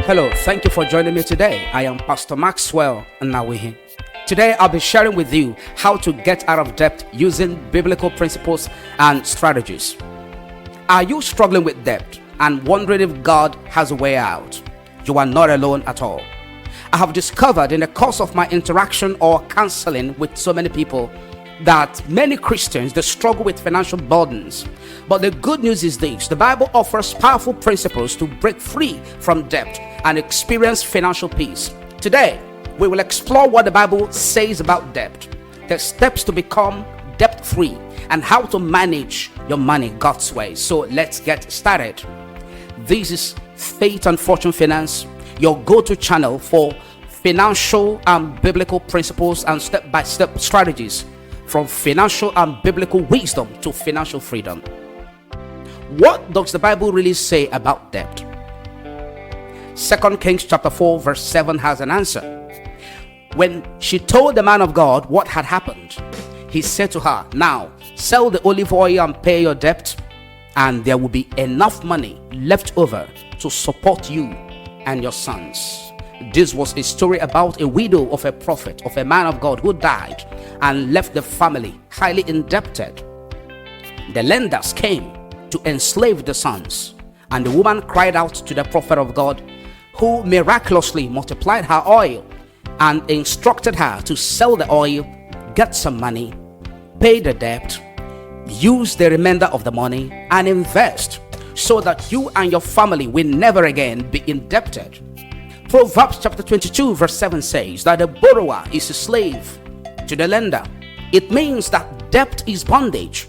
Hello, thank you for joining me today. I am Pastor Maxwell Nawihi. Today I'll be sharing with you how to get out of debt using biblical principles and strategies. Are you struggling with debt and wondering if God has a way out? You are not alone at all. I have discovered in the course of my interaction or counseling with so many people that many Christians, they struggle with financial burdens. But the good news is this: the Bible offers powerful principles to break free from debt and experience financial peace. Today, we will explore what the Bible says about debt, the steps to become debt-free, and how to manage your money God's way. So let's get started. This is Faith and Fortune Finance, your go-to channel for financial and biblical principles and step-by-step strategies, from financial and biblical wisdom to financial freedom. What does the Bible really say about debt? 2 Kings chapter 4 verse 7 has an answer. When she told the man of God what had happened, he said to her, "Now sell the olive oil and pay your debt, and there will be enough money left over to support you and your sons." This was a story about a widow of a prophet, of a man of God who died and left the family highly indebted. The lenders came to enslave the sons, and the woman cried out to the prophet of God, who miraculously multiplied her oil and instructed her to sell the oil, get some money, pay the debt, use the remainder of the money, and invest so that you and your family will never again be indebted. Proverbs chapter 22 verse 7 says that the borrower is a slave to the lender. It means that debt is bondage.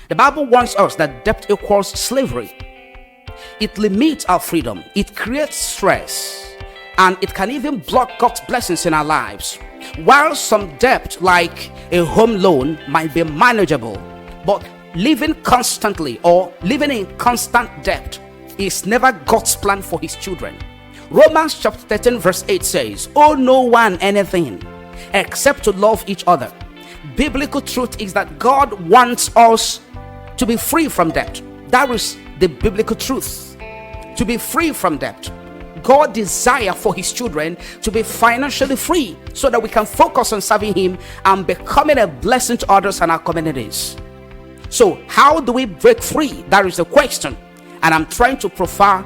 The Bible warns us that debt equals slavery. It limits our freedom, it creates stress, and it can even block God's blessings in our lives. While some debt, like a home loan, might be manageable, but living constantly or living in constant debt is never God's plan for his children. Romans chapter 13 verse 8 says, "Owe no one anything except to love each other." Biblical truth is that God wants us to be free from debt. That is the biblical truth. To be free from debt. God desires for his children to be financially free so that we can focus on serving him and becoming a blessing to others and our communities. So how do we break free? That is the question, and I'm trying to provide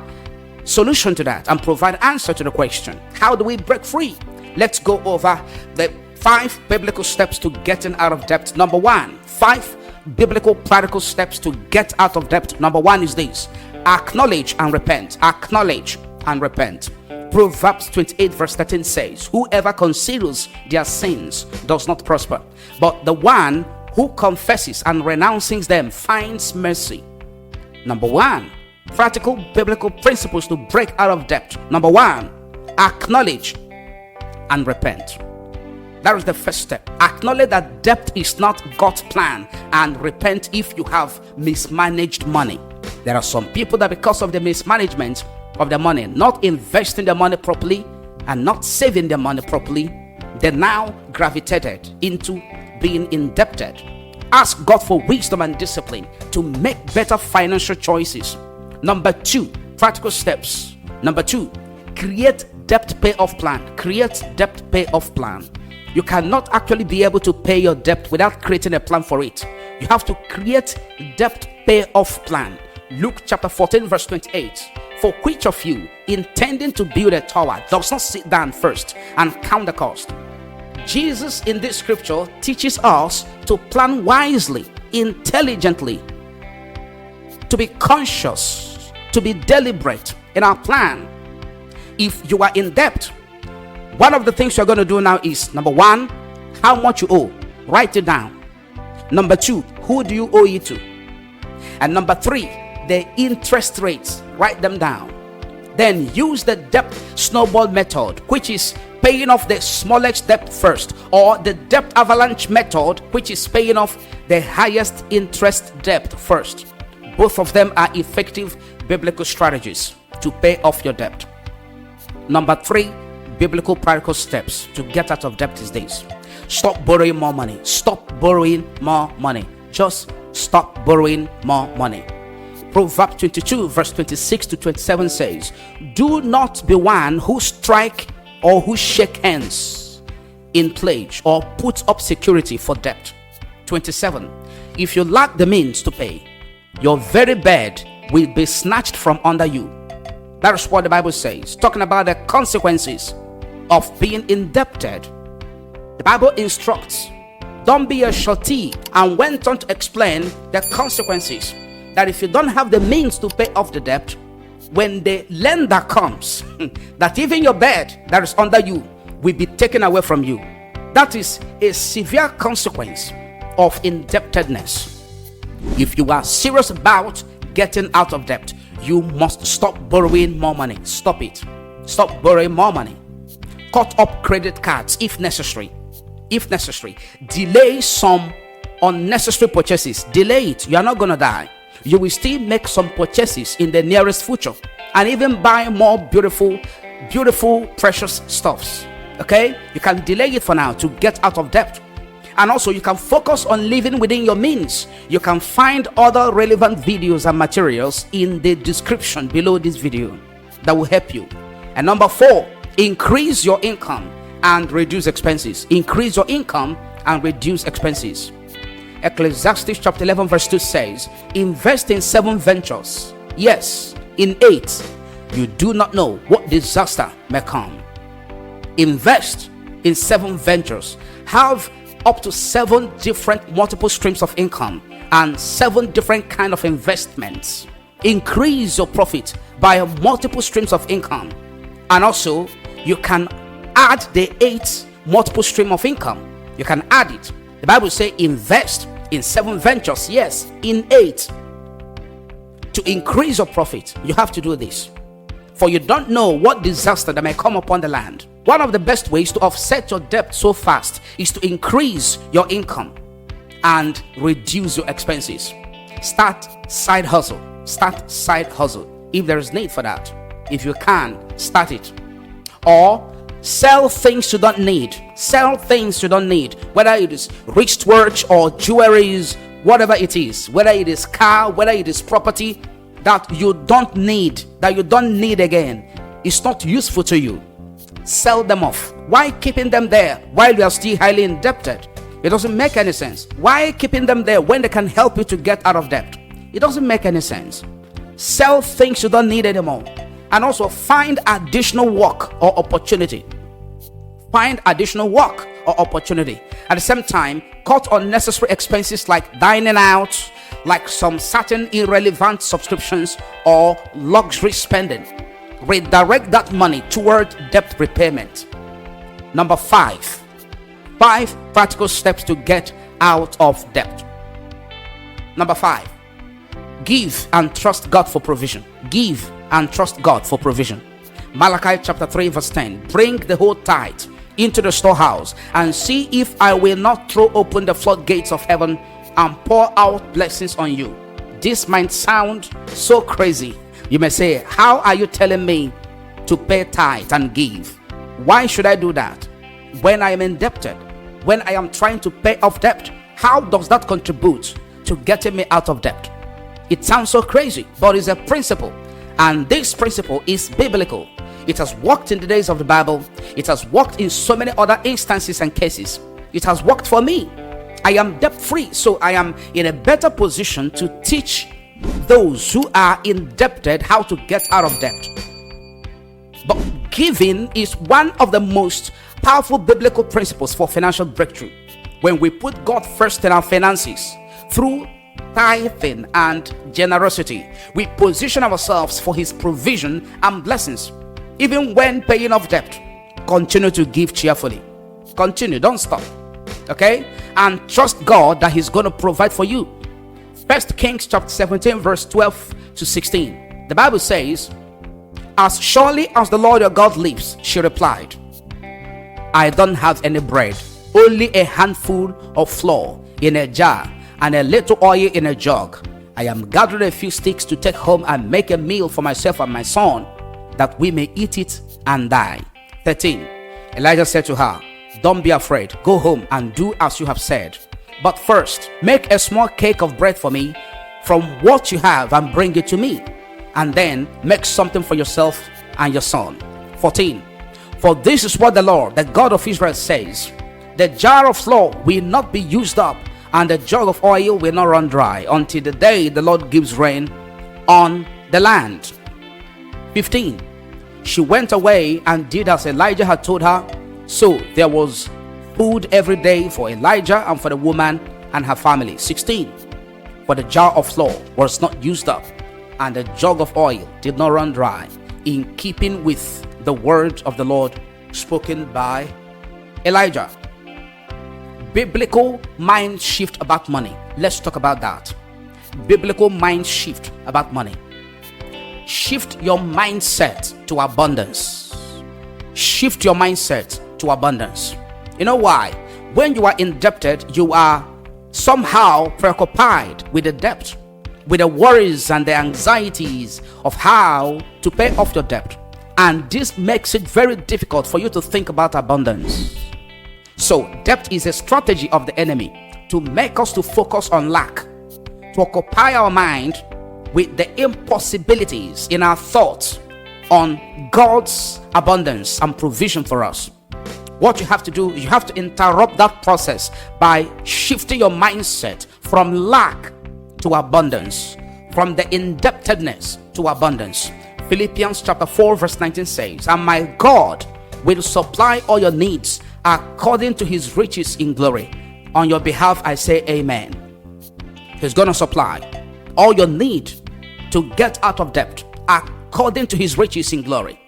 solution to that and provide answer to the question. How do we break free? Let's go over the 5 biblical steps to getting out of debt. Number 1, 5 biblical practical steps to get out of debt. Number 1 is this: acknowledge and repent. Acknowledge and repent. Proverbs 28 verse 13 says, "Whoever conceals their sins does not prosper, but the one who confesses and renounces them finds mercy." Number 1, practical biblical principles to break out of debt. Number 1, acknowledge and repent. That is the first step. Acknowledge that debt is not God's plan, and repent if you have mismanaged money. There are some people that, because of the mismanagement of their money, not investing their money properly and not saving their money properly, they now gravitated into being indebted. Ask God for wisdom and discipline to make better financial choices. Number 2, practical steps. Number 2, create debt payoff plan. Create debt payoff plan. You cannot actually be able to pay your debt without creating a plan for it. You have to create debt payoff plan. Luke chapter 14 verse 28. "For which of you, intending to build a tower, does not sit down first and count the cost?" Jesus in this scripture teaches us to plan wisely, intelligently, to be conscious, to be deliberate in our plan. If you are in debt, one of the things you're going to do now is, number 1, how much you owe. Write it down. Number 2, who do you owe it to? And number 3, the interest rates. Write them down. Then use the debt snowball method, which is paying off the smallest debt first, or the debt avalanche method, which is paying off the highest interest debt first. Both of them are effective biblical strategies to pay off your debt. Number 3, biblical practical steps to get out of debt is this: stop borrowing more money. Stop borrowing more money. Just stop borrowing more money. Proverbs 22 verse 26 to 27 says, do not be one who strike or who shake hands in pledge or put up security for debt. 27. If you lack the means to pay, your very bed will be snatched from under you. That is what the Bible says, talking about the consequences of being indebted. The Bible instructs, don't be a shorty, and went on to explain the consequences that if you don't have the means to pay off the debt, when the lender comes, that even your bed that is under you will be taken away from you. That is a severe consequence of indebtedness. If you are serious about getting out of debt, you must stop borrowing more money. Stop it. Stop borrowing more money. Cut up credit cards if necessary. If necessary, delay some unnecessary purchases. Delay it. You are not going to die. You will still make some purchases in the nearest future and even buy more beautiful, precious stuffs. Okay? You can delay it for now to get out of debt. And also you can focus on living within your means. You can find other relevant videos and materials in the description below this video that will help you. And number 4, increase your income and reduce expenses. Increase your income and reduce expenses. Ecclesiastes chapter 11 verse 2 says, invest in 7 ventures. Yes, in 8. You do not know what disaster may come. Invest in 7 ventures. Have up to 7 different multiple streams of income and 7 different kind of investments. Increase your profit by multiple streams of income. And also you can add the 8 multiple stream of income. You can add it. The Bible says invest in 7 ventures. Yes, in 8. To increase your profit, you have to do this. For you don't know what disaster that may come upon the land. One of the best ways to offset your debt so fast is to increase your income and reduce your expenses. Start side hustle. Start side hustle if there is need for that. If you can, start it. Or sell things you don't need. Sell things you don't need, whether it is wristwatch or jewelries, whatever it is, whether it is car, whether it is property that you don't need, again. It's not useful to you. Sell them off. Why keeping them there while you are still highly indebted? It doesn't make any sense. Why keeping them there when they can help you to get out of debt? It doesn't make any sense. Sell things you don't need anymore. And also find additional work or opportunity. Find additional work or opportunity. At the same time, cut unnecessary expenses like dining out, like some certain irrelevant subscriptions or luxury spending. Redirect that money toward debt repayment. Number 5. 5 practical steps to get out of debt. Number 5. Give and trust God for provision. Give and trust God for provision. Malachi chapter 3 verse 10. Bring the whole tithe into the storehouse and see if I will not throw open the floodgates of heaven and pour out blessings on you. This might sound so crazy. You may say, how are you telling me to pay tithe and give? Why should I do that when I am indebted? When I am trying to pay off debt? How does that contribute to getting me out of debt? It sounds so crazy, but it's a principle. And this principle is biblical. It has worked in the days of the Bible. It has worked in so many other instances and cases. It has worked for me. I am debt free, so I am in a better position to teach those who are indebted how to get out of debt. But giving is one of the most powerful biblical principles for financial breakthrough. When we put God first in our finances through tithing and generosity, we position ourselves for His provision and blessings. Even when paying off debt, continue to give cheerfully. Continue, don't stop. Okay? And trust God that He's going to provide for you. 1 Kings chapter 17 verse 12 to 16. The Bible says, as surely as the Lord your God lives, she replied, I don't have any bread, only a handful of flour in a jar and a little oil in a jug. I am gathering a few sticks to take home and make a meal for myself and my son, that we may eat it and die. 13. Elijah said to her, don't be afraid, go home and do as you have said. But first, make a small cake of bread for me from what you have and bring it to me, and then make something for yourself and your son. 14. For this is what the Lord, the God of Israel, says: the jar of flour will not be used up, and the jug of oil will not run dry, until the day the Lord gives rain on the land. 15. She went away and did as Elijah had told her. So there was food every day for Elijah and for the woman and her family. 16. For the jar of flour was not used up, and the jug of oil did not run dry, in keeping with the word of the Lord spoken by Elijah. Biblical mind shift about money. Let's talk about that. Biblical mind shift about money. Shift your mindset to abundance. Shift your mindset to abundance. You know why? When you are indebted, you are somehow preoccupied with the debt, with the worries and the anxieties of how to pay off your debt. And this makes it very difficult for you to think about abundance. So debt is a strategy of the enemy to make us to focus on lack, to occupy our mind with the impossibilities in our thoughts on God's abundance and provision for us. What you have to do, you have to interrupt that process by shifting your mindset from lack to abundance, from the indebtedness to abundance. Philippians chapter 4 verse 19 says, and my God will supply all your needs according to his riches in glory. On your behalf I say amen. He's gonna supply all your need to get out of debt according to his riches in glory.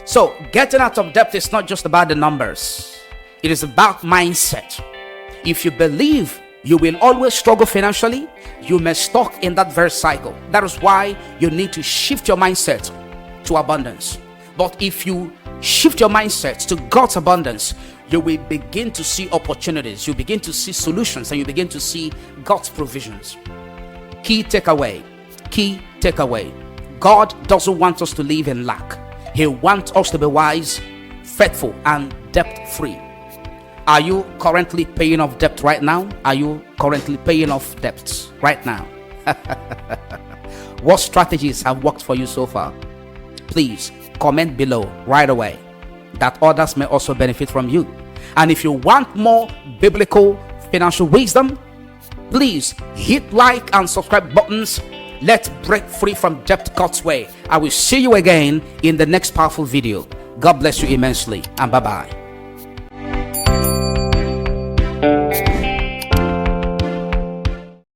So getting out of debt is not just about the numbers. It is about mindset. If you believe you will always struggle financially, you may stuck in that very cycle. That is why you need to shift your mindset to abundance. But if you shift your mindset to God's abundance, you will begin to see opportunities, you begin to see solutions, and you begin to see God's provisions. Key takeaway. God doesn't want us to live in lack. He wants us to be wise, faithful, and debt-free. Are you currently paying off debt right now? Are you currently paying off debts right now? What strategies have worked for you so far? Please comment below right away, that others may also benefit from you. And if you want more biblical financial wisdom, please hit like and subscribe buttons. Let's break free from debt God's way. I will see you again in the next powerful video. God bless you immensely, and bye-bye.